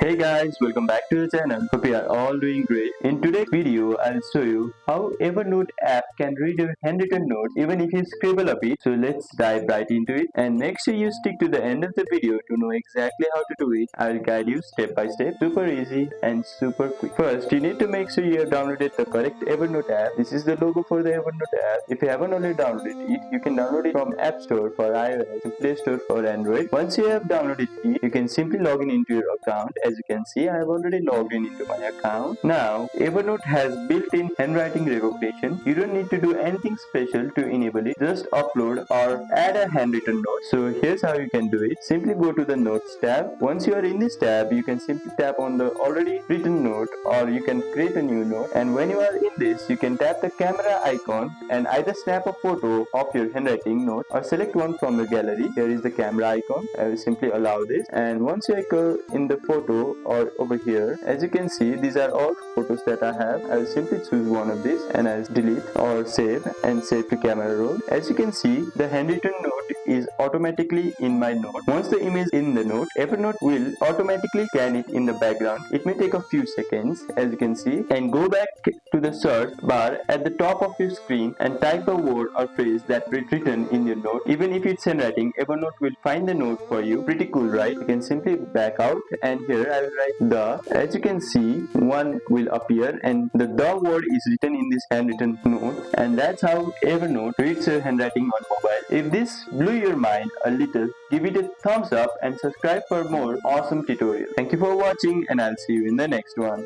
Hey guys, welcome back to the channel. Hope you are all doing great. In today's video, I'll show you how Evernote app can read your handwritten notes even if you scribble a bit. So let's dive right into it, and make sure you stick to the end of the video to know exactly how to do it. I'll guide you step by step, super easy and super quick. First, you need to make sure you have downloaded the correct Evernote app. This is the logo for the Evernote app. If you haven't already downloaded it, you can download it from App Store for iOS and Play Store for Android. Once you have downloaded it, you can simply log in into your account. As you can see, I have already logged in into my account. Now, Evernote has built-in handwriting recognition. You don't need to do anything special to enable it. Just upload or add a handwritten note. So here's how you can do it. Simply go to the Notes tab. Once you are in this tab, you can simply tap on the already written note, or you can create a new note. And when you are in this, you can tap the camera icon and either snap a photo of your handwriting note or select one from the gallery. Here is the camera icon. I will simply allow this, and once you go in the photo or over here, as you can see, these are all photos that I have. I will simply choose one of these and I'll delete or save and save to camera roll. As you can see, the handwritten note is automatically in my note. Once the image is in the note, Evernote will automatically scan it in the background. It may take a few seconds, as you can see, and go back to the search bar at the top of your screen and type a word or phrase that is written in your note. Even if it's handwriting, Evernote will find the note for you. Pretty cool, right? You can simply back out, and here I will write the. As you can see, one will appear and the word is written in this handwritten note, and that's how Evernote reads your handwriting on mobile. If this blew your mind a little, give it a thumbs up and subscribe for more awesome tutorials. Thank you for watching, and I'll see you in the next one.